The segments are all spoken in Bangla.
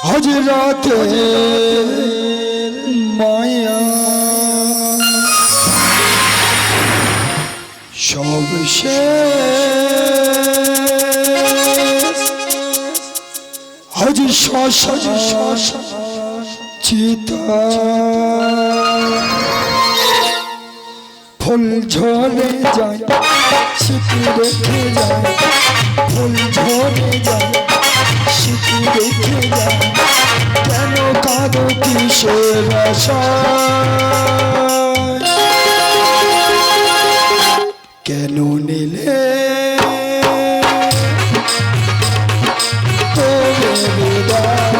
হযরতে মায়া সব শেষ হজ শ্বাস চিতা ফুল ঝরে যায় স্মৃতি রেখে যায় ফুল ঝরে যায় স্মৃতি রেখে যায় কেন কাঁদো কিসের আশায় কেন নিলে তোরে বিদায়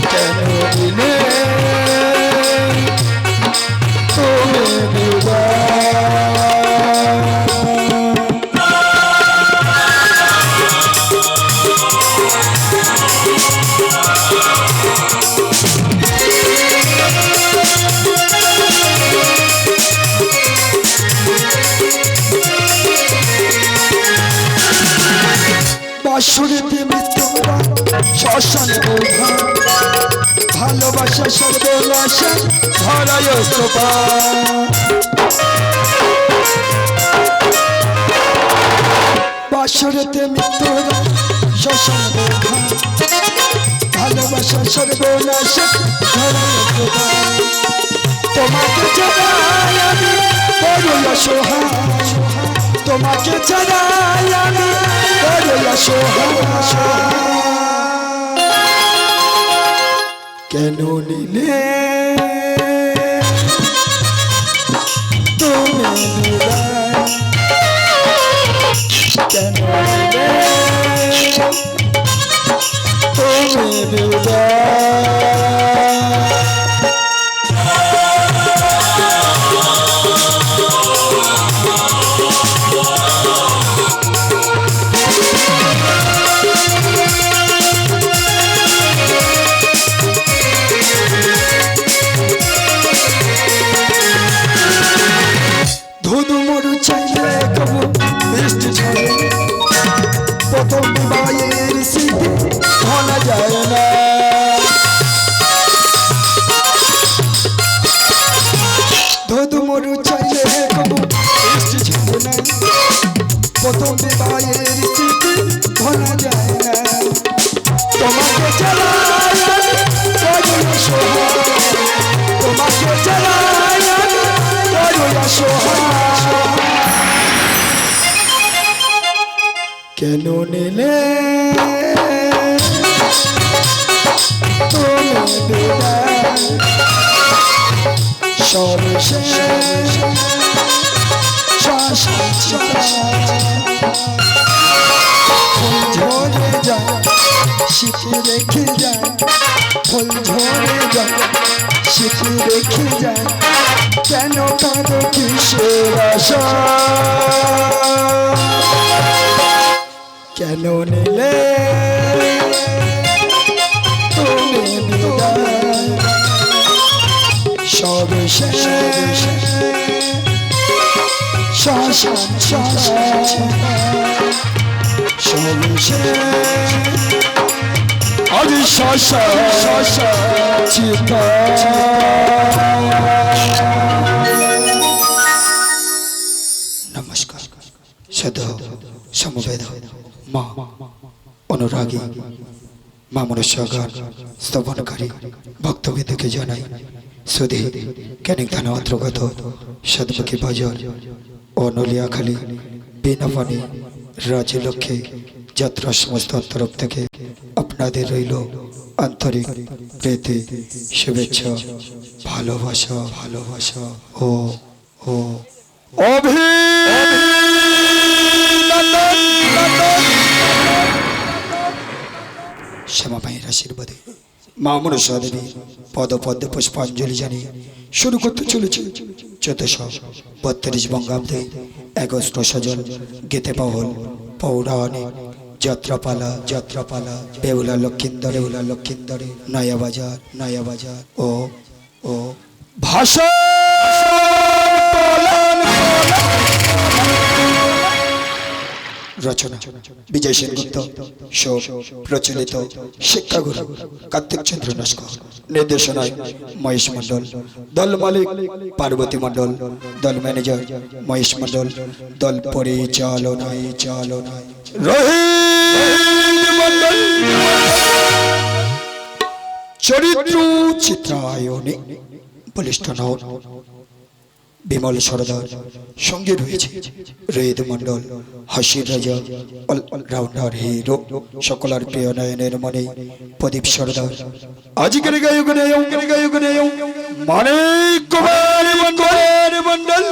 কেন নিলে তোরে বিদায় বাঁশুড়িতে মৃত্যুরা শ্মশান বোধা ভালোবাসা সর্বনাশা ধরায় প্রভা বাঁশুড়িতে মৃত্যুরা শ্মশান বোধা ভালোবাসা সর্বনাশা ধরায় প্রভা তোমাকে জানাই আমি বড় অসহায় তোমাকে জানাই আমি বড় অসহায় কেন নিলে তুমি বিদায় কেন নিলে তুমি বিদায় প্রথম বিবাহের স্মৃতি ভোলা যায় না ধুধু মরু চাইলে কবু বৃষ্টি ছিল না প্রথম বিবাহের স্মৃতি ভোলা যায় না তোমাকে চালাই কেন নিলে তুমি বিদায় সর্বশেষ শ্বাস ফুল ঝরে যায় শিখে রেখে যায় ফুল ঝরে যায় শিখে রেখে যায় কেন কাঁদো কিসের আশা কেন নিলে তুমি বিদায় সর্বশেষ শ্বাস আরে শশা চিতা নমস্কার সদা সমবেদ মা অনুরাগী মা মনসাগার স্তবনকারী ভক্তবৃন্দকে জানাই সুধী ক্যানিং থানা অন্তর্গত সাতমুখী বাজার ও নলিয়াখালী বিনাপানি রাজলক্ষ্মী যাত্রা সংস্থার তরফ থেকে আপনাদের রইল আন্তরিক প্রীতি শুভেচ্ছা ভালোবাসা ও ও শ্যামা মায়ের আশীর্বাদে মা মনসা দেবী পদপদ্মে পুষ্পাঞ্জলি জানিয়ে শুরু করতে চলেছে 1432 বঙ্গাব্দে 11 সজল গীতে বাউল পৌরাণিক যাত্রাপালা বেহুলা লক্ষিন্দরে নয়াবাজার ও ভাষা রচনা বিজয় সেনগুপ্ত প্রচলিত শিক্ষাগুরু কার্তিক চন্দ্র নস্কর নির্দেশনায় মহেশ মন্ডল দল মালিক পার্বতী মন্ডল দল ম্যানেজার মহেশ মন্ডল দল পরিচালনায় রোহিত মন্ডল চরিত্র চিত্রায়নে বলিষ্ঠ নয় বিমল সরদার সঙ্গে রয়েছে রোহিত মন্ডল হাসির রাজা অলরাউন্ডার হিরো সকলের প্রিয় নয়নের মনে প্রদীপ সরদার আজকের গায়ক মানিক কুমার মন্ডল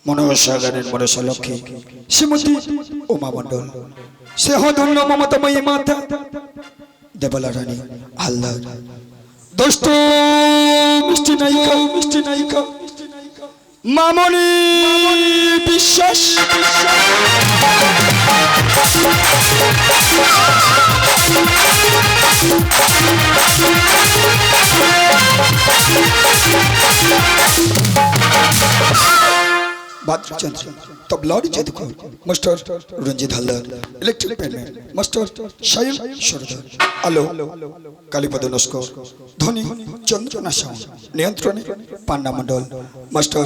মনসা গানের মনসা লক্ষ্মী শ্রীমতী উমা মন্ডল সেহ ধন্য মমতাময়ী মাতা দেবলা রানী হালদার দোস্ত মিষ্টি নায়িকা মামনি বিশ্বাস বাদ্রচন্দ্র তবলারি জাদুকর master Ranjit Haldar electric panel master Sayan Sardar আলো কালীপদ নস্কর ধ্বনি চন্দ্রনা সাউন্ড নিয়ন্ত্রণে পান্না মন্ডল মাস্টার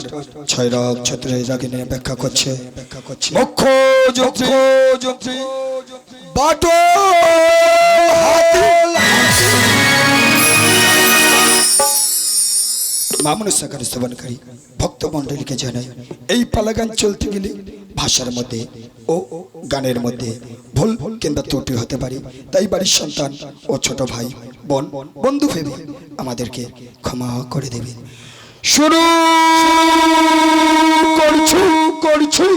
ছয়রাগ ছত্রে রাগিনী ব্যাখ্যা করছে মুখ্য যন্ত্রী বাটো মামনসাকার স্তবনকারী ভক্ত মন্ডলীকে জানাই এই পালা গান চলতে গেলে ভাষার মধ্যে ও গানের মধ্যে ভুল কিংবা ত্রুটি হতে পারে, তাই বাড়ির সন্তান ও ছোট ভাই বোন বন্ধু ভেবে আমাদেরকে ক্ষমা করে দেবেন। শুরু করছি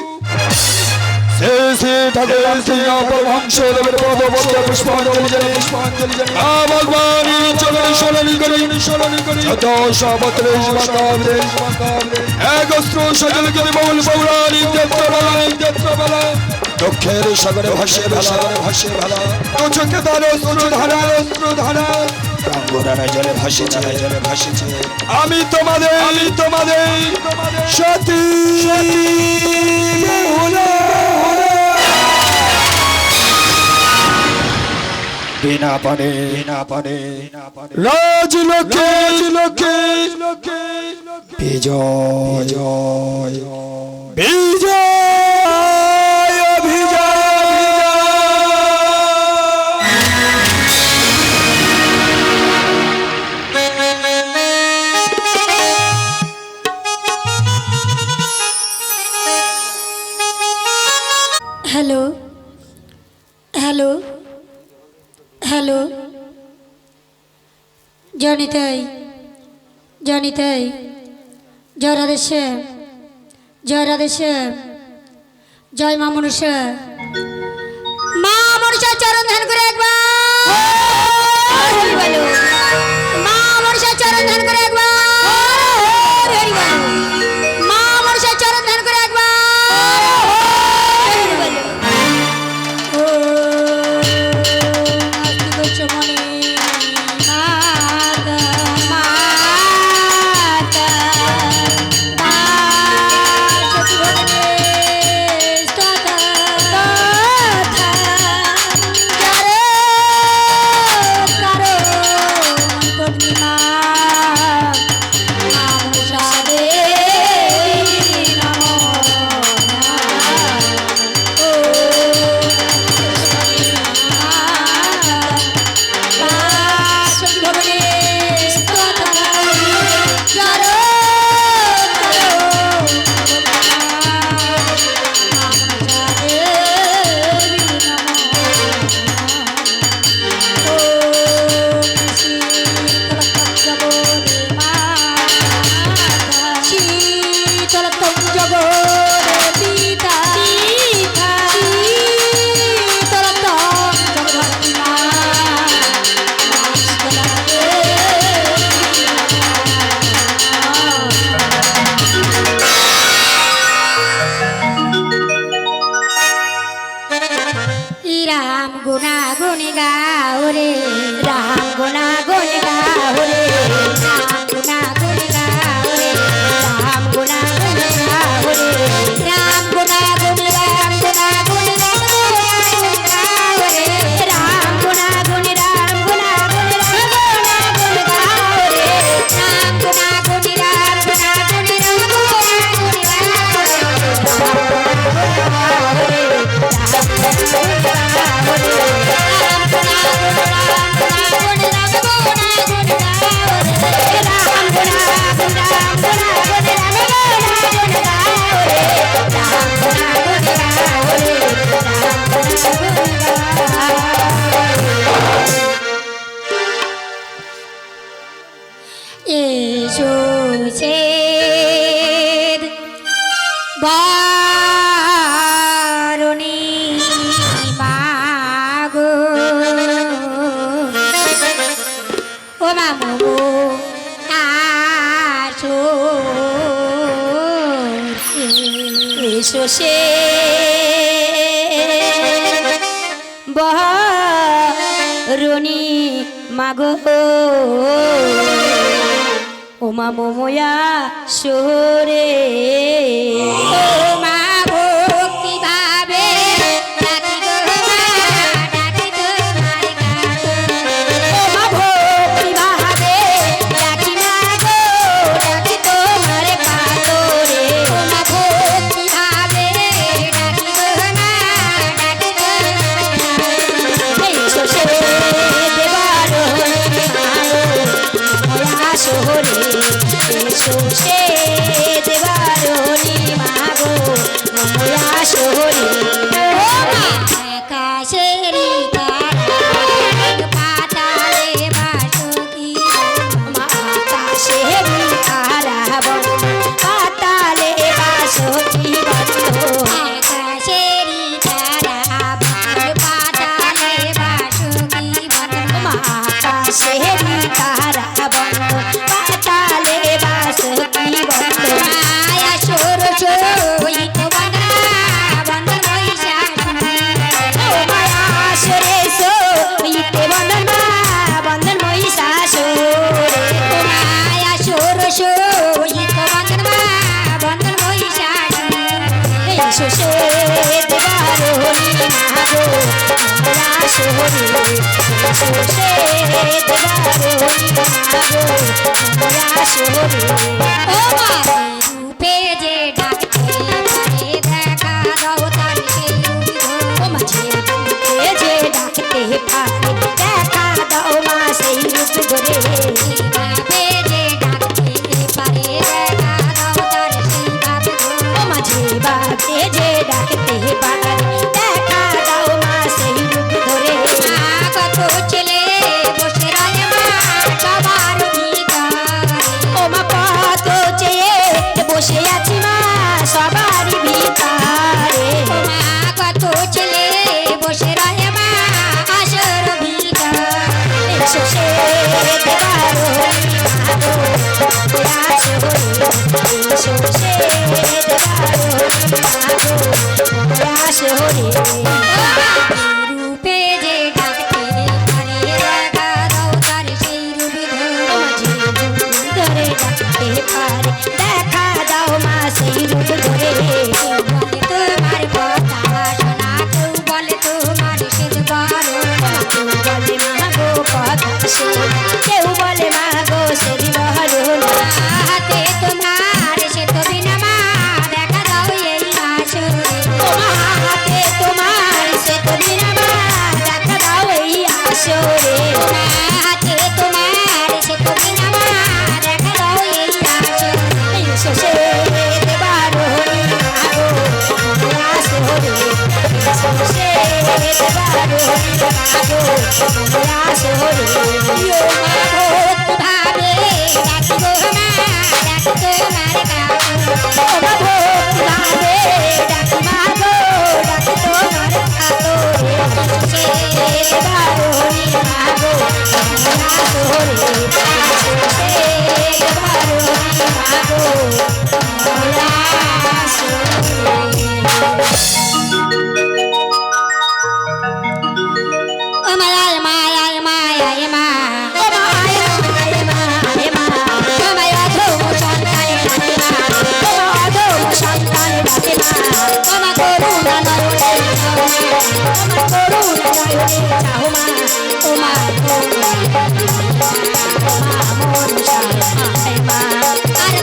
দুঃখের সাগরে ভাসে ভালা চোখে ধারা জলে ভাসেছে আমি তোমাদের সাথী বিনা পারে রাজলোকে বিজয় জয় বিজয় অভিজয়। হ্যালো হ্যালো হ্যালো জনিতাই জনিতাই জয় রাধেশ্যাম জয় রাধেশ্যাম জয় মা মনুষা মা মনুষা চরণ ধ্যান করে একবার বলো মা মনুষা চরণ ধ্যান করে একবার মা মনুষা চরণ ধ্যান করে একবার রাম গুনা গুনি গাও রে রাম গুনা গুনি গাও রে রাম গুনা গুনি গাও রে রাম গুনা গুনি গাও রে রাম গুনা গুনি রাম গুনা গুনি রাম গাও রে রাম গুনা গুনি রাম গুনা গুনি রাম গুনি গাও রে রাম গুনা গুনি রাম গুনা গুনি রাম গুনি গাও রে বারণী মাগো ও মামু আসো এসো সে বারণী মাগো ও মা মোয়া সোরে ও মা ভক্তি ভাবে ডাকি গো মা ডাকি তোমার কাছে ও মা ভক্তি ভাবে ডাকি মা গো ডাকি তোমার কাছে ও মা ভক্তি ভাবে ডাকি গো মা ডাকি তোমার কাছে এসো সে দেবারো মোয়া সোরে এসো সে দেবারণী মাগো মোয়া সোরে ও মা আকাশেরি তারা পাতালে বাসকি মা আকাশেরি তারা পাতালে বাসকি আকাশেরি তারা পাতালে বাসকি মা আকাশেরি তারা পাতালে বাসকি মায়া সর সই তো বন্ধন ও মায়া সরে সই তো বন্ধন মহিষাসুর ও মায়া সর সই তো বন্ধন মহিষাসুর এসো সে দেবারণী মাগো রূপে যে ডাকতে পারে দেখা দাও তার সেই রূপ ও মাঝে রূপে যে ডাকতে পারে দেখা দাও মা সেই রূপ ধরে রূপে যে ডাকতে পারে দেখা দাও তার সেই ভাব ও মাঝে ভাবে যে ডাকতে পারে দেখা দাও মা সেই রূপ ধরে কত ছেলে বসে রয়ে মা সবার ভিকারে ও মা কত চেয়ে বসে আছি মা সবার ভিকারে ও মা কত ছেলে বসে রয়ে মা আসর ভিকারে এসো সে দেবারো আসো এসো সে দেবারো আসো রূপে যে ডাকতে পারে দেখা দাও তার সেই রূপ ধরে ডাকতে পারে দেখা দাও মা সেই রূপ ধরে তোমার কথা শোনা কেউ বলে তোমার সে বড় কেউ বলে মা গো কথা শোনা কেউ বলে মা গো সে বড় হাতে তোমার সে তো বিনা মা দেখা দাও এই আসরে হাতে তোমার সে তো বিনা মা দেখা দাও এই আসরে হাতে তোমার সে তো বিনা মা দেখা দাও এই আসরে এসো সে দেবারো আগো আসরে এসো সে দেবারো আগো আসরে ইয়ো মা ভূত ভাবে ডাকি গো মা ডাকি তোমার কাছে ও মা ভূত ভাবে ডাকি মা গো ডাকি তোমার কাছে এসো সে দেবারো আগো আসরে এসো সে দেবারো আগো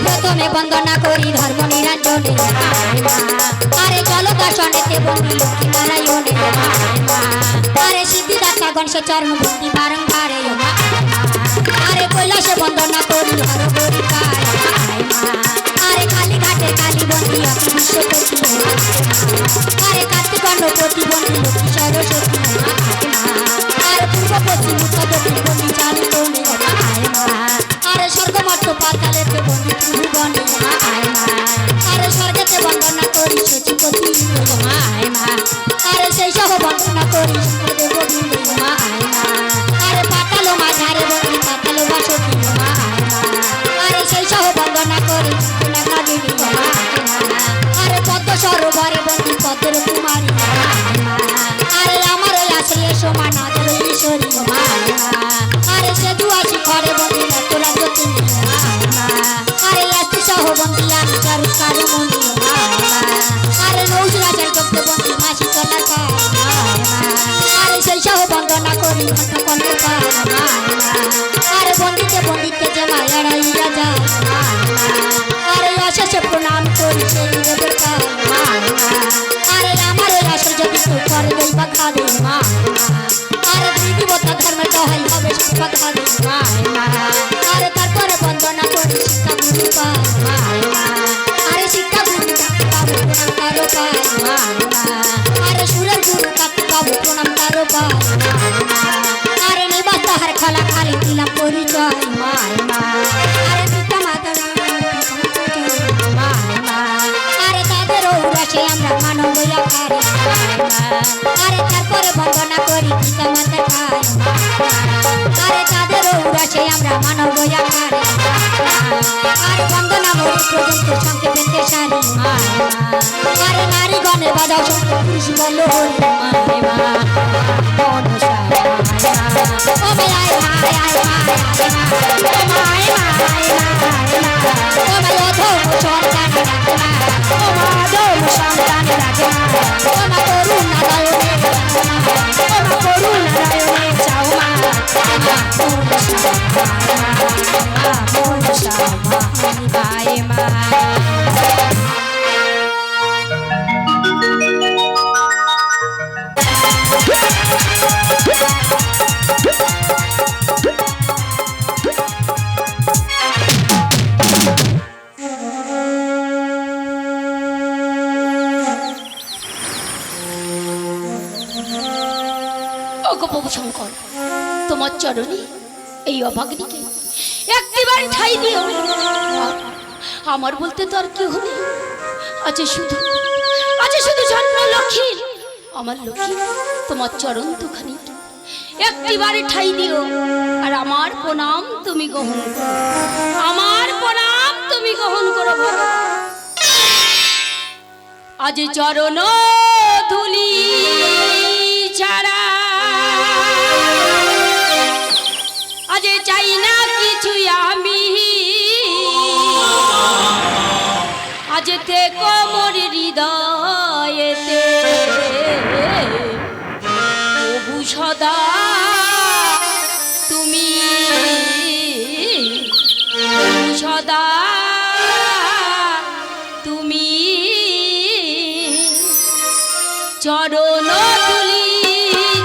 প্রথমে বন্দনা করি ধর্ম নিরঞ্জনে আরে চলো দর্শনেতে বন্দি লক্ষ্মী নারায়ণে আরে সিদ্ধিদাতা গণেশ চরণ ভক্তি বারংবারে আরে কৈলাসে বন্দনা করি হর করি আরে কালী ঘাটে কালী বন্দি অতি বিশ্বপতি আরে কার্তিক প্রতিবন্ধী লক্ষ্মী সরস্বতী আরে পূর্ব পশ্চিম উত্তর দক্ষিণ বন্দি চালু তুমি আরে স্বর্গমর্ত পাতালেতে বন্দি ত্রিভুবনে আরে স্বর্গেতে বন্দনা করি সচিপতি আরে সেই সহ বন্দনা করি দেব আরে পাতালো মাঝারে বন্দি পাতালো বাসতি আরে সেই সহ বন্দনা করি আরে পদ্ম সরোবরে বন্দি পদ্মের কুমারী আরে আমার আশ্রয় সমান আদর ঈশ্বরী আরে সেতু আছি ঘরে বন্দি তোরা জ্যোতি আরে এত সহ বন্দি আমি চারু কারু মন্দি আরে নৌজ রাজার জব্দ বন্দি মাসি কলা আরে সেই সহ বন্দনা করি ঘন্ট কন্যা আরে বন্দিতে বন্দিতে যে মায়ারা রাজা আরে অশেষে প্রণাম করি সেই দেবের আরে আমার আশ্রয় যদি তো করে দেই বাধা দে আরে দেবতা ধর্মের দহাই হবে বাধা দে আরে তারপরে বন্দনা করি শিক্ষা গুরু আরে শিক্ষা গুরু কাকু বাবু প্রণাম তারো আরে সুরের গুরু কাকু বাবু প্রণাম তারো আরে নিবাস তাহার খোলা খালি দিলাম পরিচয় আরে পিতা মাতা আরে তাদের ঔরাসে আমরা মানব আকারে আরে তারপরে বন্দনা করি পিতা মাতা খাই আরে তাদের ঔরাসে আমরা মানব আকারে আরে বন্দনা মরি পর্যন্ত সংক্ষেপে সারি আরে নারী গণে বাজাও শঙ্খ পুরুষ বল হরি করুণা মনসা মাই মা প্রভু শঙ্কর, তোমার চরণে এই অভাগিনীকে একটিবার ঠাই দিও। আমার বলতে তো আর কেউ নেই, আছে শুধু জন্ম লক্ষ্মী। আমার লক্ষ্মী তোমার চরণ দুখানি একটিবার ঠাই দিও, আর আমার প্রণাম তুমি গ্রহণ করো, আমার প্রণাম তুমি গ্রহণ করো। আজ চরণ ধুলি ছাড়া আজ চাই না কিছু আমি, আজ থেকে মোর হৃদয়েতে প্রভু সদা তুমি, সদা তুমি চরণ তুলি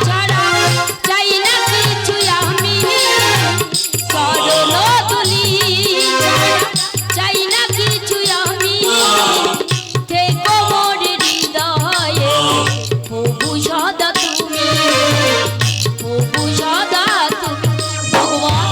ছাড়া চাই না কিছু আমি, চরণ তুলি ছাড়া চাই না কিছু আমি, থেকো মোর হৃদয়ে প্রভু সদা তুমি, প্রভু সদা তুমি। ভগবান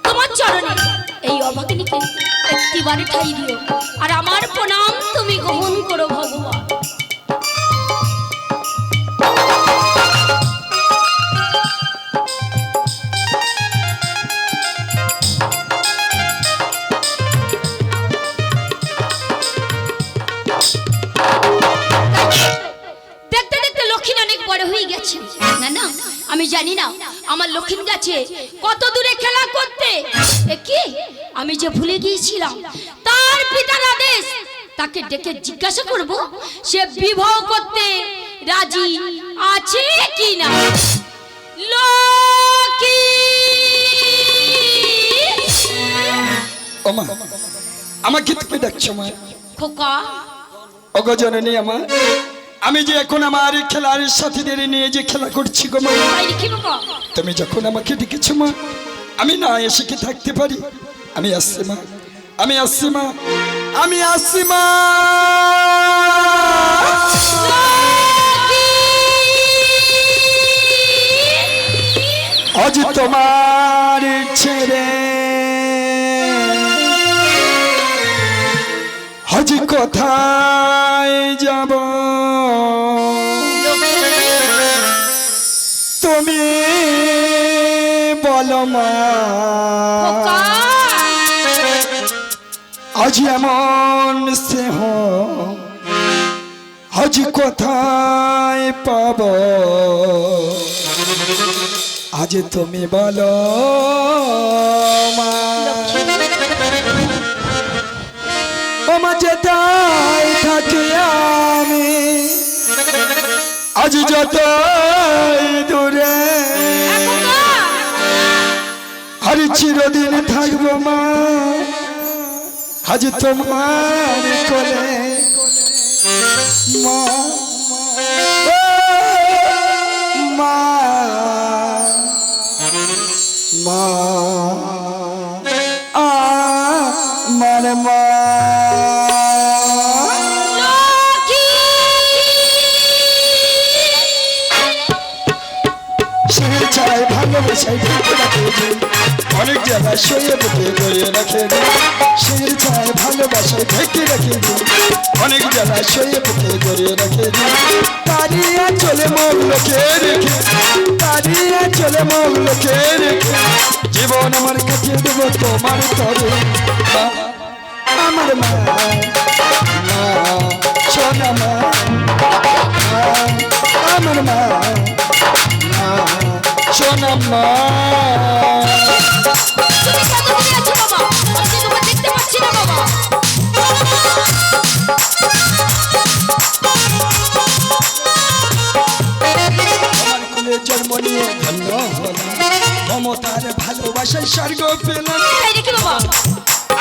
তোমার চরণে এই অভাগিনীকে একটিবারে ঠাই দিও, আর আমার প্রণাম তুমি গ্রহণ করো। ভগবান দেখতে দেখতে লক্ষ্মী অনেক বড় হয়ে গেছে। না না, আমি জানি না আমার লক্ষ্মীর কাছে কত দূরে খেলা করতে। কি আমি যে ভুলে গিয়েছিলাম তার পিতার আদেশ, তাকে ডেকে জিজ্ঞাসা করব সে বিবাহ করতে রাজি আছে কি না। লক্ষ্মী ওমা, আমাকে তুমি ডাকছো মা? খোকা ওগো জননী আমার, আমি যে এখন আমার খেলার সাথীদের নিয়ে যে খেলা করছি গো মা, তুমি যখন আমাকে ডেকেছো মা, আমি না এসে কি থাকতে পারি? আমি আসছি মা, আমি আসছি মা, আমি আসছি মা। আজ তোমার ছেড়ে আজ কোথায় যাব, তুমি বলো মা। আজ এমন স্নেহ আজ কোথায় পাব, আজ তুমি বলো মা ও মা যেতাই থাকি আমি আজ যতই দূরে আর চিরদিন থাকবো মা আজ তোমার কোলে মা ও মা মা আমার মা সে চায় ভালোবাসায় ঢেকে রাখে অনেক জায়গায় শুয়ে বুকে গড়িয়ে রাখে সে চায় ভালোবাসায় ঢেকে রাখে অনেক জায়গায় শুয়ে বুকে গড়িয়ে রাখে তারিয়া চলে মুখ লোকে রেখে তারিয়া চলে মুখ লোকে রেখে জীবন আমার কাছে দেব তোমার তরে মা, আমার মা মা সোনা মা মা, আমার মা মা সোনা মা জন্ম নিয়ে ধন্য হলাম মমতার ভালোবাসায় স্বর্গ পেলাম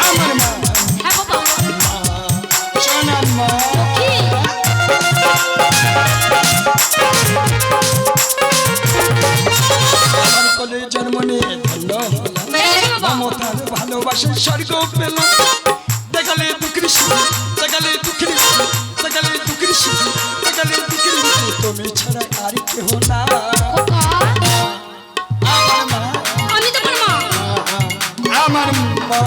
আমার মা সোনা মা আমার কোলে জন্ম নিয়ে ধন্য হলাম মমতার ভালোবাসায় স্বর্গ পেলাম দেখালে দুকৃষ্ণ দেখালে দুকৃষ্ণ দেখালে দুকৃষ্ণ দেখালে দুকৃষ্ণ তুমি ছাড়া আর কেহ না আমার মা আমার মা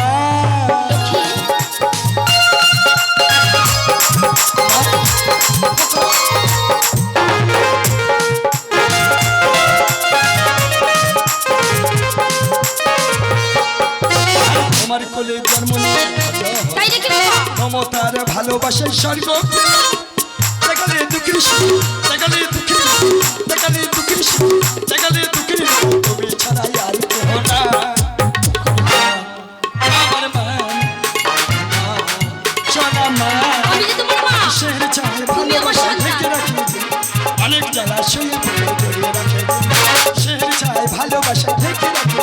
আমার কোলে জন্ম নিয়ে মমতার ভালোবাসায় স্বর্গ দেখালে দুকৃষ্ণ দেখালে দুকৃষ্ণ দেখালে দুকৃষ্ণ দেখালে দুকৃষ্ণ তুমি ছাড়া আর কেহ না আমার মা সোনা মা শের চায় ভালোবাসা ঢেকে রাখে অনেক জ্বালা শুয়ে জড়িয়ে রাখে শের চায় ভালোবাসা ঢেকে রাখে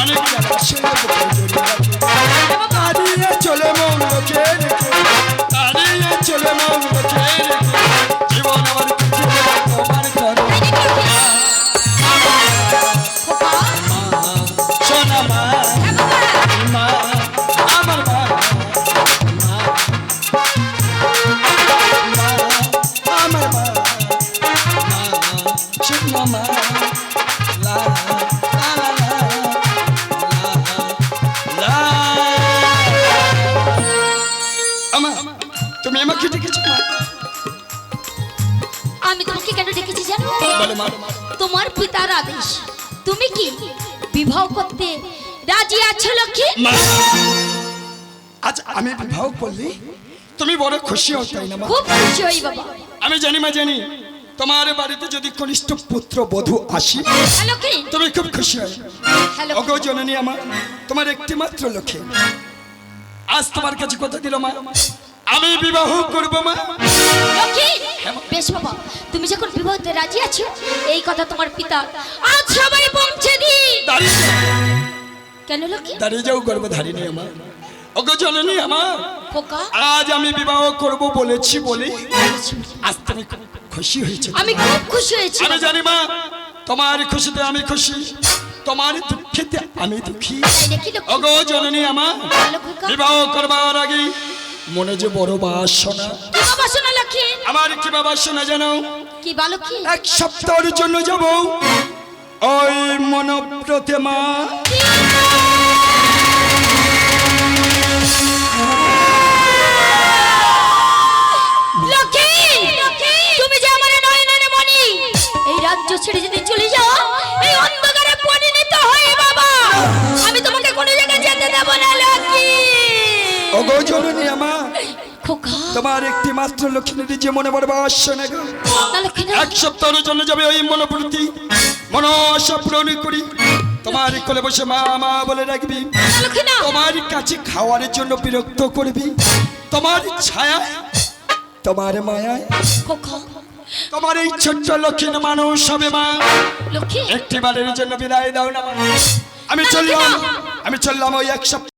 অনেক জ্বালা শুয়ে জড়িয়ে রাখে তারিয়ে চলে মন লোকে রেখে তারিয়ে চলে মন লোকে রেখে জীবন আমার কাছে তোমার করো সোনা মা মা আমার মা আমার মা সোনা মা লা লা লা লা আমা তুমি আমাকে ডেকেছো মা আমি তোমাকে কেন ডেকেছি জানো বলো মা তোমার পিতার আদেশ তুমি কি বিবাহ করতে রাজি আছো লক্ষ্মী মা আজ আমি বিবাহ করলি তুমি বড় খুশি হও তাই না মা খুব খুশি হই বাবা আমি জানি মা জানি তোমার বাড়িতে যদি কনিষ্ঠ পুত্র বধূ আসি হ্যালো কি তুমি খুব খুশি হও হ্যালো ওগো জননী আমার তোমার একটি মাত্র লক্ষ্যে আজ তোমার কাছে কথা দিল মা আমি বিবাহ করব মা লক্ষ্মী বেশ বাবা তুমি যখন বিবাহতে রাজি আছো এই কথা তোমার পিতা আজ সবাই পৌঁছে দি দাঁড়িয়ে যাও, কেন লক্ষ্মী দাঁড়িয়ে যাও গর্ভধারিণী আমার ওগো জননী আমার খোকা আজ আমি বিবাহ করব বলেছি বলে আজ তুমি খুব খুশি হয়েছে আমি খুব খুশি হয়েছি আমি জানি মা তোমার খুশিতে আমি খুশি তোমার দুঃখেতে আমি দুঃখী তাই নাকি লক্ষ্মী ওগো জননী আমার ভালো খোকা বিবাহ করবার আগে মনে যে বড় বাসনা কি বাবা শোনা লক্ষ্মী আমার কি বাসনা জানো কি বলো কি এক সপ্তাহের জন্য যাব ওই মনপ্রতিমা লক্ষ্মী তুমি যে আমার নয়নের মণি এই রাজ্য ছেড়ে যদি চলে যাও এই অন্ধকারে পরিণত হয়ে বাবা আমি তোমাকে কোনো জায়গায় যেতে দেব না লক্ষ্মী ওগো জননী আমার খোকা তোমার একটি মাত্র লক্ষ্মীর যে মনে বড় বাসনা গো না লক্ষ্মী না এক সপ্তাহের জন্য যাবে ওই মনসা পূরণ করি। তোমার কোলে বসে মা মা বলে রাখবি, লক্ষ্মী না তোমার কাছে খাওয়ার জন্য বিরক্ত করবি, তোমার ছায়া তোমার মায়ায় খোকা তোমার এই ছোট্ট লক্ষ্মী মানুষ হবে মা। লক্ষ্মী একটি বারের জন্য বিদায় দাও না মা। আমি চললাম ওই এক সপ্তাহ